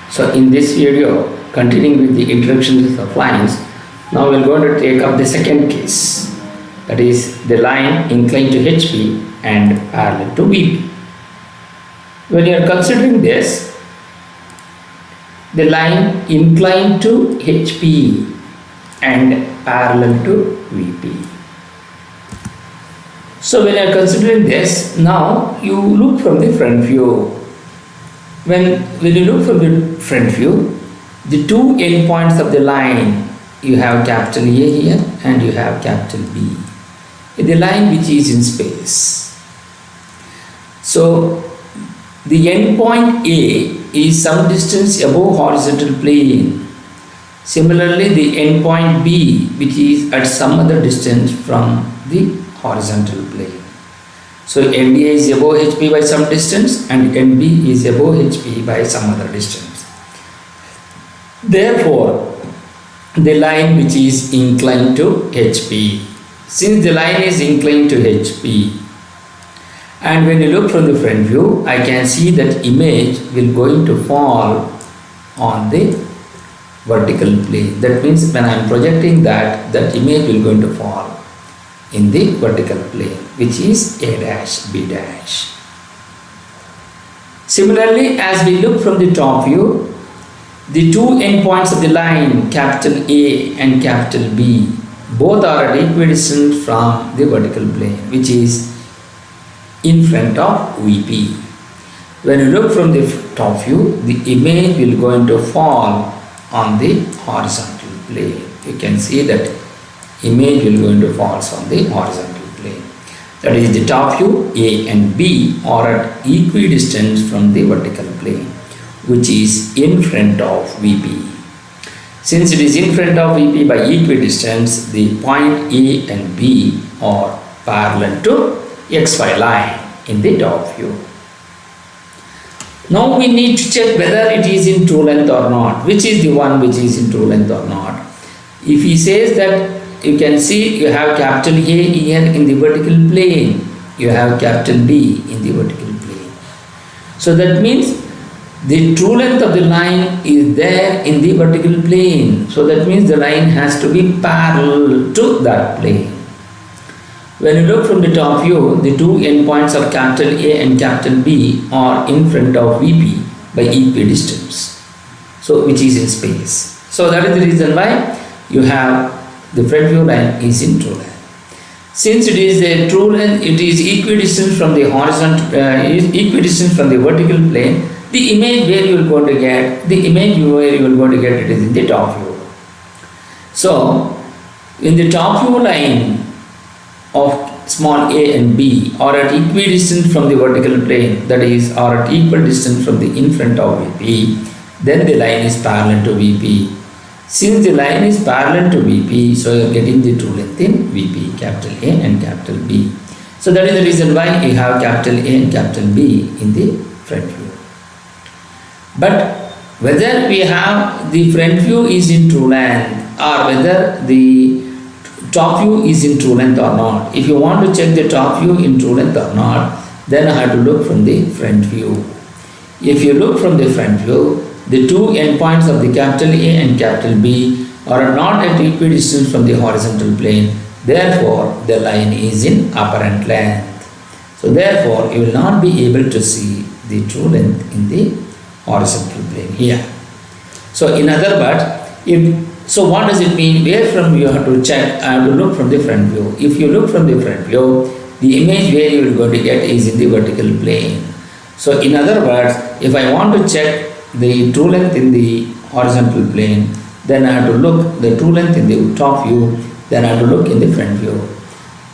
So in this video, continuing with the introductions of lines, now we're going to take up the second case, that is the line inclined to HP and parallel to VP. When you are considering this, the line inclined to HP and parallel to VP. So when you are considering this, now you look from the front view. When you look from the front view, the two endpoints of the line, you have capital A here and you have capital B. The line which is in space. So the endpoint A is some distance above horizontal plane. Similarly, the endpoint B, which is at some other distance from the horizontal plane. So NDA is above HP by some distance and NB is above HP by some other distance. Therefore, the line which is inclined to HP. Since the line is inclined to HP, and when you look from the front view, I can see that image will going to fall on the vertical plane. That means when I am projecting that image will going to fall in the vertical plane, which is A dash, B dash. Similarly, as we look from the top view, the two endpoints of the line, capital A and capital B, both are at equidistant from the vertical plane, which is in front of VP. When you look from the top view, the image will going to fall on the horizontal plane. You can see that image will going to fall on the horizontal plane. That is, the top view A and B are at equidistant from the vertical plane, which is in front of VP. Since it is in front of VP by equidistance, the point A and B are parallel to XY line in the top view. Now we need to check whether it is in true length or not. Which is the one which is in true length or not? If he says that, you can see you have capital A here in the vertical plane, you have capital B in the vertical plane. So that means the true length of the line is there in the vertical plane. So that means the line has to be parallel to that plane. When you look from the top view, the two endpoints of capital A and capital B are in front of VP by equidistance, so which is in space. So that is the reason why you have the front view line is in true length. Since it is a true length, it is equidistant from the horizontal, equidistant from the vertical plane. The image where you will go to get, the image where you will go to get it is in the top view. So in the top view line of small a and b are at equidistant from the vertical plane, that is, are at equal distance from the in front of VP, then the line is parallel to VP. Since the line is parallel to VP, so you are getting the true length in VP, capital A and capital B. So that is the reason why you have capital A and capital B in the front view. But whether we have the front view is in true length or whether the top view is in true length or not. If you want to check the top view in true length or not, then I have to look from the front view. If you look from the front view, the two endpoints of the capital A and capital B are not at equidistance from the horizontal plane. Therefore, the line is in apparent length. So therefore, you will not be able to see the true length in the horizontal plane here. So in other words, so what does it mean? Where from you have to check? I have to look from the front view. If you look from the front view, the image where you will go to get is in the vertical plane. So in other words, if I want to check the true length in the horizontal plane, then I have to look the true length in the top view, then I have to look in the front view.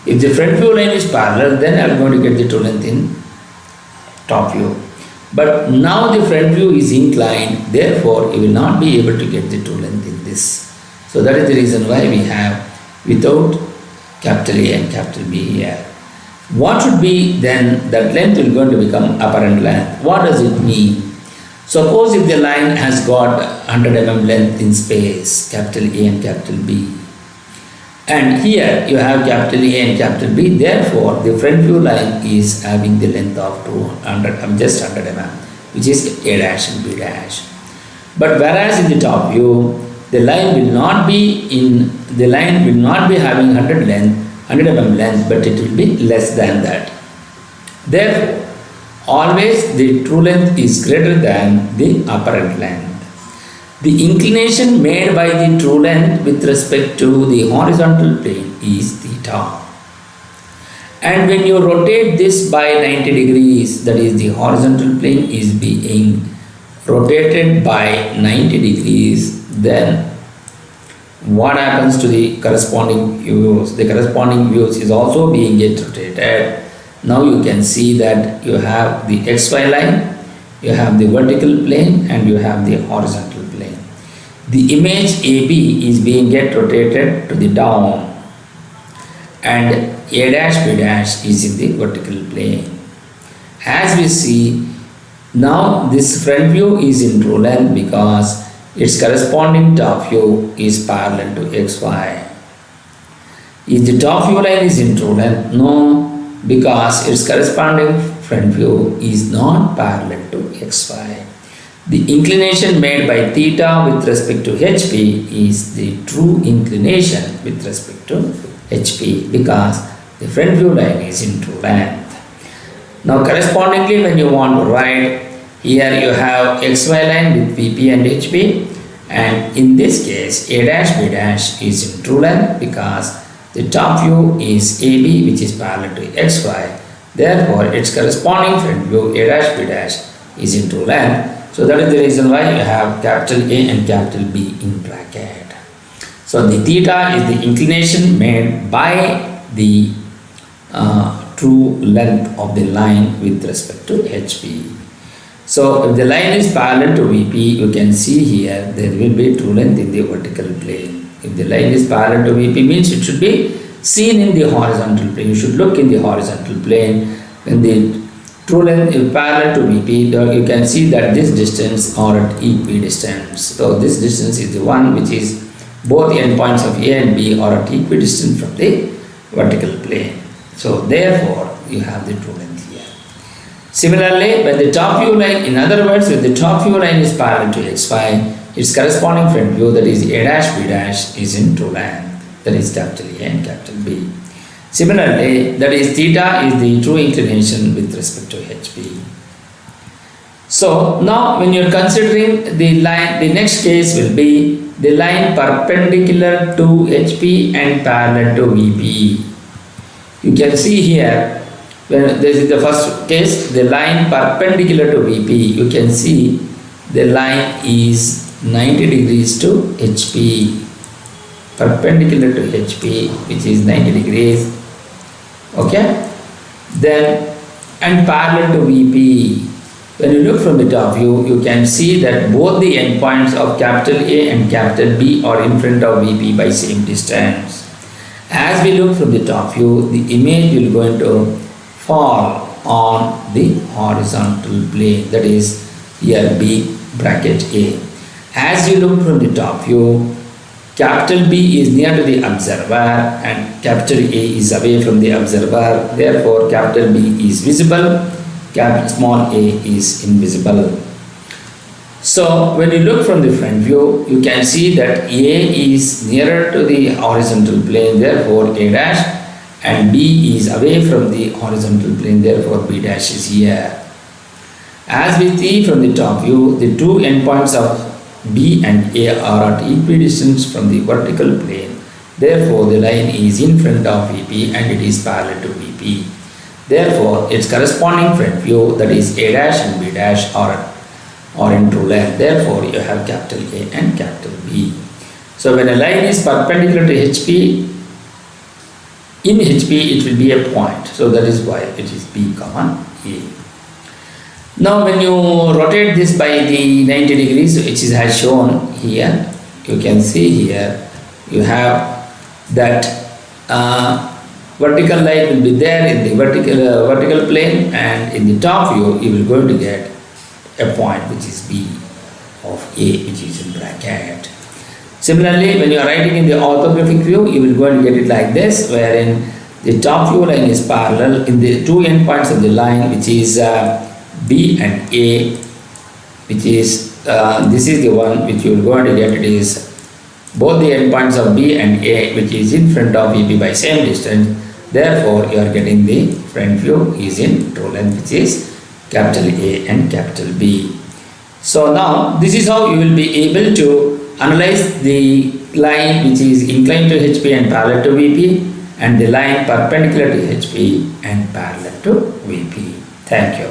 If the front view line is parallel, then I am going to get the true length in top view. But now the front view is inclined, therefore you will not be able to get the true length in this. So that is the reason why we have without capital A and capital B here. What should be then that length will going to become apparent length? What does it mean? Suppose if the line has got 100 mm length in space, capital A and capital B, and here you have capital A and capital B, therefore the front view line is having the length of 200, just 100 mm, which is A dash and B dash. But whereas in the top view, the line will not be having 100 mm length, but it will be less than that. Therefore, always the true length is greater than the apparent length. The inclination made by the true length with respect to the horizontal plane is theta. And when you rotate this by 90 degrees, that is, the horizontal plane is being rotated by 90 degrees, then what happens to the corresponding views? The corresponding views is also being get rotated. Now you can see that you have the XY line, you have the vertical plane, and you have the horizontal plane. The image AB is being get rotated to the down, and A dash B dash is in the vertical plane. As we see, now this front view is in true length because its corresponding top view is parallel to XY. Is the top view line is in true length? No, because its corresponding front view is not parallel to XY. The inclination made by theta with respect to HP is the true inclination with respect to HP because the front view line is in true length. Now correspondingly, when you want to write, here you have XY line with VP and HP, and in this case A dash B dash is in true length because the top view is AB, which is parallel to XY. Therefore, its corresponding front view A dash B dash is in true length. So that is the reason why you have capital A and capital B in bracket. So the theta is the inclination made by the true length of the line with respect to HP. So if the line is parallel to VP, you can see here there will be true length in the vertical plane. If the line is parallel to VP, means it should be seen in the horizontal plane. You should look in the horizontal plane. When the true length is parallel to VP, you can see that this distance are at equidistance. So this distance is the one which is both endpoints of A and B are at equidistant from the vertical plane. So therefore, you have the true length here. Similarly, when the top view line, in other words, when the top view line is parallel to XY, its corresponding front view, that is A dash B dash, is in true length, that is capital A and capital B. Similarly, that is theta is the true inclination with respect to HP. So now when you are considering the line, the next case will be the line perpendicular to HP and parallel to VP. You can see here, when this is the first case, the line perpendicular to VP, you can see the line is 90 degrees to HP, perpendicular to HP, which is 90 degrees, okay, then and parallel to VP. When you look from the top view, you can see that both the endpoints of capital A and capital B are in front of VP by same distance. As we look from the top view, the image will going to fall on the horizontal plane, that is here B bracket A. As you look from the top view, capital B is near to the observer and capital A is away from the observer. Therefore, capital B is visible, small a is invisible. So when you look from the front view, you can see that A is nearer to the horizontal plane, therefore A dash, and B is away from the horizontal plane, therefore B dash is here. As we see from the top view, the two endpoints of B and A are at equidistance from the vertical plane. Therefore, the line is in front of VP and it is parallel to VP. Therefore, its corresponding front view, that is A dash and B dash, are in true length. Therefore, you have capital A and capital B. So, when a line is perpendicular to HP, in HP it will be a point. So, that is why it is B comma A. Now, when you rotate this by the 90 degrees, which is as shown here, you can see here, you have that vertical line will be there in the vertical plane, and in the top view, you will going to get a point which is B of A, which is in bracket. Similarly, when you are writing in the orthographic view, you will going to get it like this, wherein the top view line is parallel in the two endpoints of the line, which is B and A, which is this is the one which you are going to get. It is both the endpoints of B and A, which is in front of VP by same distance. Therefore, you are getting the front view is in true length, which is capital A and capital B. So now this is how you will be able to analyze the line which is inclined to HP and parallel to VP, and the line perpendicular to HP and parallel to VP. Thank you.